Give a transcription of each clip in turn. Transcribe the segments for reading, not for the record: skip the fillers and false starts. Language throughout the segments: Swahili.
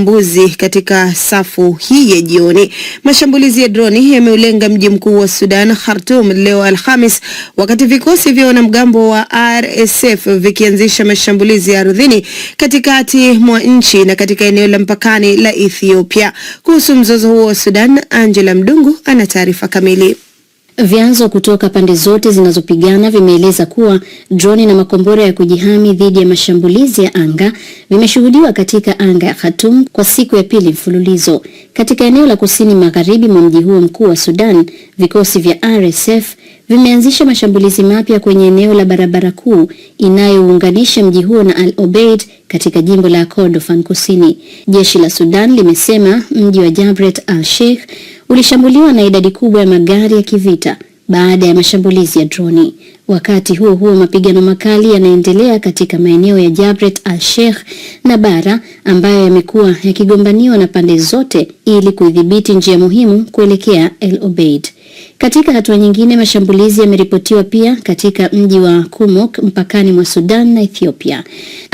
Mbuzi katika safu hii ya jioni. Mashambulizi ya droni yameulenga mji mkuu wa Sudan, Khartoum, leo Alhamis, wakati vikosi vya wanamgambo wa RSF vikianzisha mashambulizi ya ardhini katikati mwa nchi na katika eneo la mpakani la Ethiopia. Kuhusu mzozo huo wa Sudan, Angela Mdungu ana taarifa kamili. Vyanzo kutoka pande zote zinazopigana vimeeleza kuwa droni na makombora ya kujihami dhidi ya mashambulizi ya anga vimeshuhudiwa katika anga ya Khartoum kwa siku ya pili mfululizo. Katika eneo la kusini magharibi mwa mji huo mkuu wa Sudan, vikosi vya RSF vimeanzisha mashambulizi mapya kwenye eneo la barabara kuu inayounganisha mji huo na Al Obeid katika jimbo la Kordofan Kusini. Jeshi la Sudan limesema mji wa Jabret al-Sheikh ulishambuliwa na idadi kubwa ya magari ya kivita baada ya mashambulizi ya droni. Wakati huo huo, mapigano makali yanaendelea katika maeneo ya Jabret al-Sheikh na Bara ambayo yamekuwa yakigombaniwa na pande zote ili kudhibiti njia muhimu kuelekea El Obeid. Katika hatua nyingine, mashambulizi yameripotiwa pia katika mji wa Kurmuk mpakani mwa Sudan na Ethiopia.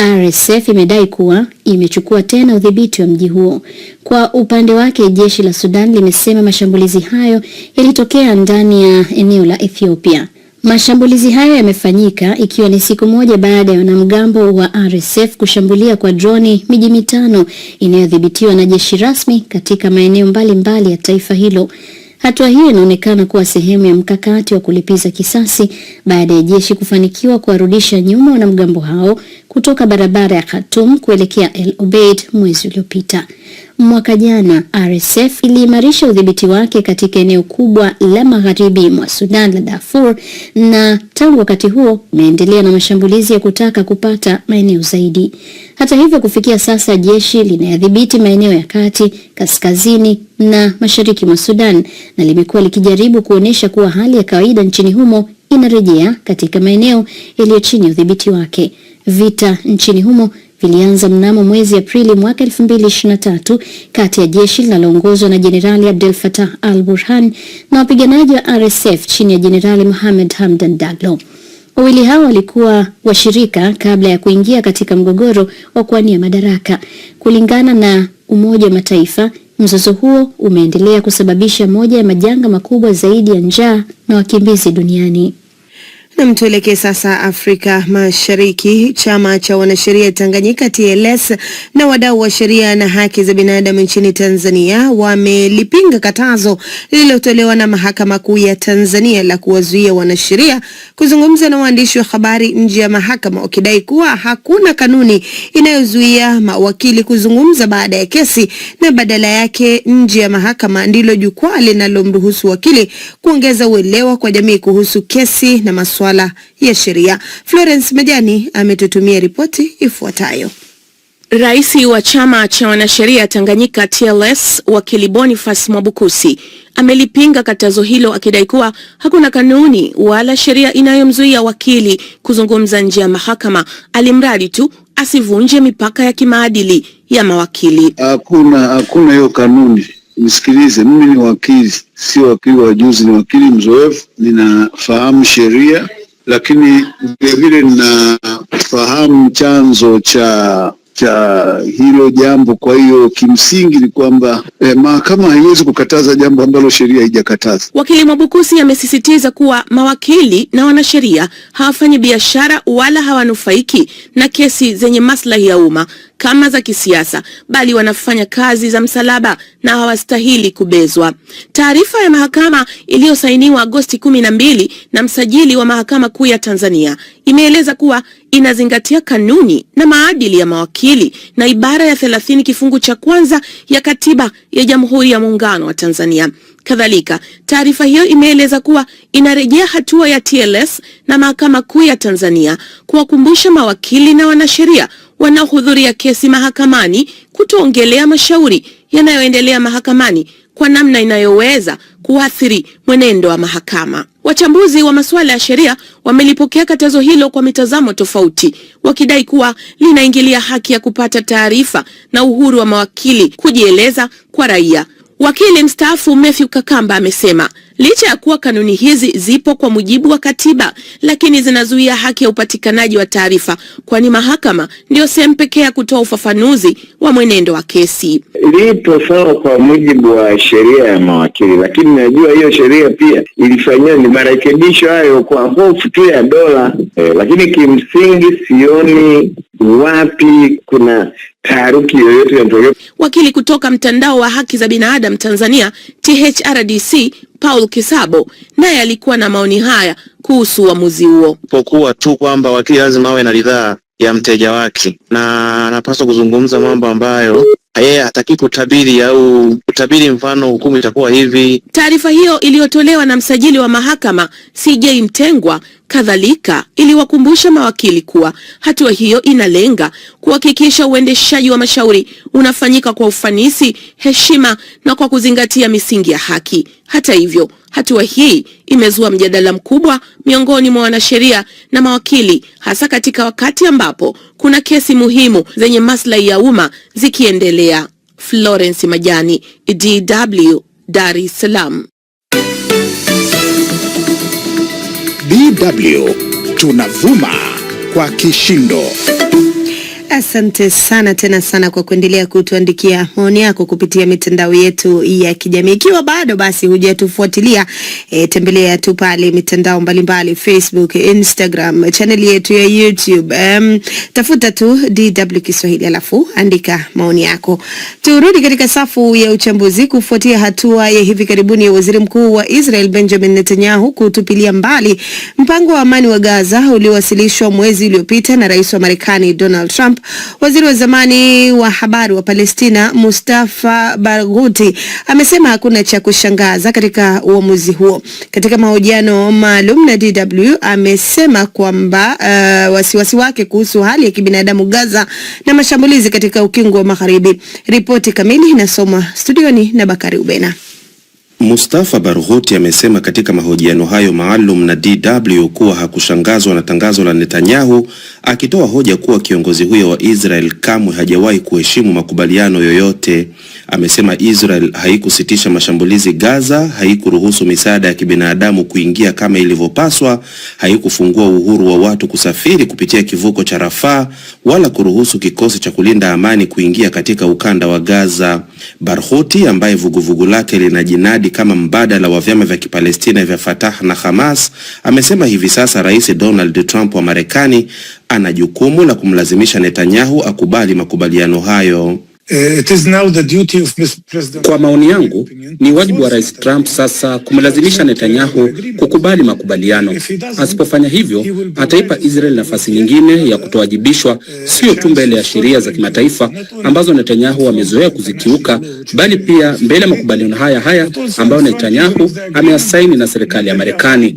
RSF imedai kuwa imechukua tena udhibiti wa mji huo. Kwa upande wake, jeshi la Sudan limesema mashambulizi hayo yalitokea ndani ya eneo la Ethiopia. Mashambulizi hayo yamefanyika ikiwa ni siku moja baada ya wanamgambo wa RSF kushambulia kwa droni miji mitano inayodhibitiwa na jeshi rasmi katika maeneo mbalimbali ya taifa hilo. Hatua hiyo inaonekana kuwa sehemu ya mkakati wa kulipiza kisasi baada ya jeshi kufanikiwa kuwarudisha nyuma wanamgambo hao kutoka barabara ya Khartoum kuelekea El Obeid mwezi uliopita. Mwaka jana, RSF iliimarisha udhibiti wake katika eneo kubwa la magharibi mwa Sudan la Darfur, na tangu wakati huo imeendelea na mashambulizi ya kutaka kupata maeneo zaidi. Hata hivyo, kufikia sasa jeshi linayadhibiti maeneo ya kati, kaskazini na mashariki mwa Sudan, na limekuwa likijaribu kuonesha kuwa hali ya kawaida nchini humo inarejea katika maeneo yaliyo chini ya udhibiti wake. Vita nchini humo vilianza mnamo mwezi Aprili mwaka 2023 kati ya jeshi linaloongozwa na Jenerali Abdel Fattah al-Burhan na wapiganaji wa RSF chini ya Jenerali Mohamed Hamdan Daglo. Wawili hao walikuwa washirika kabla ya kuingia katika mgogoro wa kuwania madaraka. Kulingana na Umoja wa Mataifa, mzozo huo umeendelea kusababisha moja ya majanga makubwa zaidi ya njaa na wakimbizi duniani. Na tuelekee sasa Afrika Mashariki. Chama cha wanasheria Tanganyika TLS na wadau wa sheria na haki za binadamu nchini Tanzania wamelipinga katazo lililotolewa na Mahakama Kuu ya Tanzania la kuwazuia wanasheria kuzungumza na waandishi wa habari nje ya mahakama, wakidai kuwa hakuna kanuni inayozuia mawakili kuzungumza baada ya kesi, na badala yake nje ya mahakama ndilo jukwaa linalomruhusu wakili kuongeza uelewa kwa jamii kuhusu kesi na masuala ya sheria. Florence Majani ametutumia ripoti ifuatayo. Rais wa chama cha wanasheria Tanganyika TLS, wakili Boniface Mwabukusi, amelipinga katazo hilo akidai kuwa hakuna kanuni wala sheria inayomzuia wakili kuzungumza nje ya mahakama, alimradi tu asivunje mipaka ya kimaadili ya mawakili. Hakuna hiyo kanuni. Nisikilize, mimi ni wakili, si wakili wa juzi, ni wakili mzoefu, ninafahamu sheria, lakini vile ninafahamu chanzo cha hilo jambo. Kwa hiyo kimsingi ni kwamba mahakama haiwezi kukataza jambo ambalo sheria haijakataza. Wakili Mwabukusi amesisitiza kuwa mawakili na wanasheria hawafanyi biashara wala hawanufaiki na kesi zenye maslahi ya umma kama za kisiasa, bali wanafanya kazi za msalaba na hawastahili kubezwa. Taarifa ya mahakama iliyosainiwa Agosti 12 na msajili wa Mahakama Kuu ya Tanzania imeeleza kuwa inazingatia kanuni na maadili ya mawakili na ibara ya 30 kifungu cha kwanza ya Katiba ya Jamhuri ya Muungano wa Tanzania. Kadhalika, taarifa hiyo imeeleza kuwa inarejea hatua ya TLS na Mahakama Kuu ya Tanzania kuwakumbusha mawakili na wanasheria wanaohudhuria kesi mahakamani kutoongelea mashauri yanayoendelea mahakamani kwa namna inayoweza kuathiri mwenendo wa mahakama. Wachambuzi wa masuala ya sheria wamelipokea katazo hilo kwa mitazamo tofauti, wakidai kuwa linaingilia haki ya kupata taarifa na uhuru wa mawakili kujieleza kwa raia. Wakili mstaafu Matthew Kakamba amesema licha ya kuwa kanuni hizi zipo kwa mujibu wa katiba, lakini zinazuia haki ya upatikanaji wa taarifa, kwani mahakama ndio sehemu pekee ya kutoa ufafanuzi wa mwenendo wa kesi. Lipo sawa kwa mujibu wa sheria ya mawakili, lakini najua hiyo sheria pia ilifanywa ni marekebisho hayo kwa hofu tu ya dola, lakini kimsingi sioni wapi kuna taharuki yoyote inatokea. Wakili kutoka mtandao wa haki za binadamu Tanzania THRDC Paul Kisabo naye alikuwa na maoni haya kuhusu uamuzi huo. Pokuwa tu kwamba wakili lazima awe na ridhaa ya mteja wake na anapaswa kuzungumza mambo ambayo yeye hataki kutabiri au kutabiri mfano hukumu itakuwa hivi. Taarifa hiyo iliyotolewa na msajili wa mahakama CJ Mtengwa kadhalika iliwakumbusha mawakili kuwa hatua hiyo inalenga kuhakikisha uendeshaji wa mashauri unafanyika kwa ufanisi, heshima na kwa kuzingatia misingi ya haki. Hata hivyo, hatua hii imezua mjadala mkubwa miongoni mwa wanasheria na mawakili, hasa katika wakati ambapo kuna kesi muhimu zenye maslahi ya umma zikiendelea. Florence Majani, DW, Dar es Salaam. DW tunavuma kwa kishindo. Asante sana tena sana kwa kuendelea kutuandikia maoni yako kupitia mitandao yetu ya kijamii. Ikiwa bado basi hujatufuatilia, tembelea tu pale mitandao mbalimbali, Facebook, Instagram, channel yetu ya YouTube. Tafuta tu DW Kiswahili alafu andika maoni yako. Turudi katika safu ya uchambuzi kufuatia hatua ya hivi karibuni ya Waziri Mkuu wa Israel Benjamin Netanyahu kutupilia mbali mpango wa amani wa Gaza uliowasilishwa mwezi uliopita na Rais wa Marekani Donald Trump. Waziri wa zamani wa habari wa Palestina Mustafa Barghouti amesema hakuna cha kushangaza katika uamuzi huo. Katika mahojiano maalum na DW amesema kwamba wasiwasi wake kuhusu hali ya kibinadamu Gaza na mashambulizi katika ukingo wa Magharibi. Ripoti kamili inasomwa studioni na Bakari Ubena. Mustafa Barghouti amesema katika mahojiano hayo maalum na DW kuwa hakushangazwa na tangazo la Netanyahu, akitoa hoja kuwa kiongozi huyo wa Israel kamwe hajawahi kuheshimu makubaliano yoyote. Amesema Israel haikusitisha mashambulizi Gaza, haikuruhusu misaada ya kibinadamu kuingia kama ilivyopaswa, haikufungua uhuru wa watu kusafiri kupitia kivuko cha Rafah, wala kuruhusu kikosi cha kulinda amani kuingia katika ukanda wa Gaza. Barghouti ambaye vuguvugu lake linajinadi kama mbadala wa vyama vya Kipalestina vya Fatah na Hamas, amesema hivi sasa Rais Donald Trump wa Marekani ana jukumu la kumlazimisha Netanyahu akubali makubaliano hayo. Kwa maoni yangu, ni wajibu wa Rais Trump sasa kumlazimisha Netanyahu kukubali makubaliano. Asipofanya hivyo, ataipa Israel nafasi nyingine ya kutowajibishwa, sio tu mbele ya sheria za kimataifa ambazo Netanyahu amezoea kuzikiuka, bali pia mbele ya makubaliano haya ambayo Netanyahu ameyasaini na serikali ya Marekani.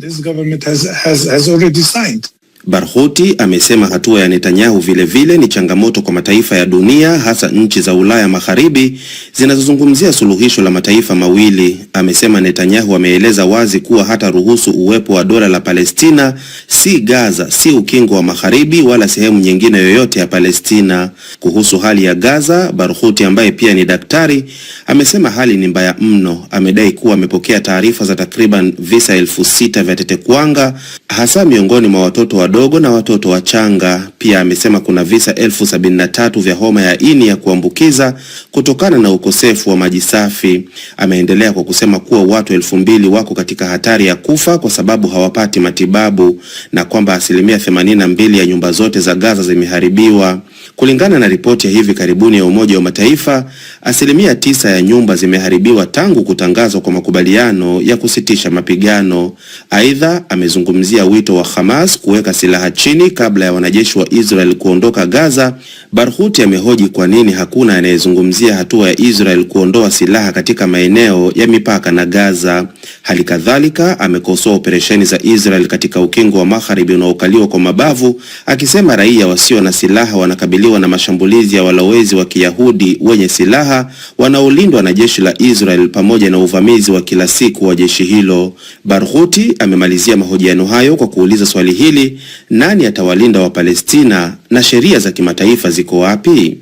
Barghouti amesema hatua ya Netanyahu vile ni changamoto kwa mataifa ya dunia, hasa nchi za Ulaya Magharibi zinazozungumzia suluhisho la mataifa mawili. Amesema Netanyahu ameeleza wazi kuwa hata ruhusu uwepo wa dola la Palestina, si Gaza, si ukingo wa Magharibi wala sehemu nyingine yoyote ya Palestina. Kuhusu hali ya Gaza, Barghouti ambaye pia ni daktari amesema hali ni mbaya mno. Amedai kuwa amepokea taarifa za takriban visa 6,000 vya tetekuwanga, hasa miongoni mwa watoto wadogo na watoto wachanga. Pia amesema kuna visa 73,000 vya homa ya ini ya kuambukiza kutokana na ukosefu wa maji safi. Ameendelea kwa kusema kuwa watu 2,000 wako katika hatari ya kufa kwa sababu hawapati matibabu na kwamba 82% ya nyumba zote za Gaza zimeharibiwa. Kulingana na ripoti ya hivi karibuni ya Umoja wa Mataifa, 9% ya nyumba zimeharibiwa tangu kutangazwa kwa makubaliano ya kusitisha mapigano. Aidha, amezungumzia wito wa Hamas kuweka silaha chini kabla ya wanajeshi wa Israel kuondoka Gaza. Barghouti amehoji kwa nini hakuna anayezungumzia hatua ya Israel kuondoa silaha katika maeneo ya mipaka na Gaza. Hali kadhalika amekosoa operesheni za Israel katika ukingo wa Magharibi unaokaliwa kwa mabavu, akisema raia wasio na silaha wanakabiliwa na mashambulizi ya walowezi wa Kiyahudi wenye silaha wanaolindwa na jeshi la Israel pamoja na uvamizi wa kila siku wa jeshi hilo. Barghouti amemalizia mahojiano hayo kwa kuuliza swali hili: nani atawalinda wa Palestina na sheria za kimataifa ziko wapi?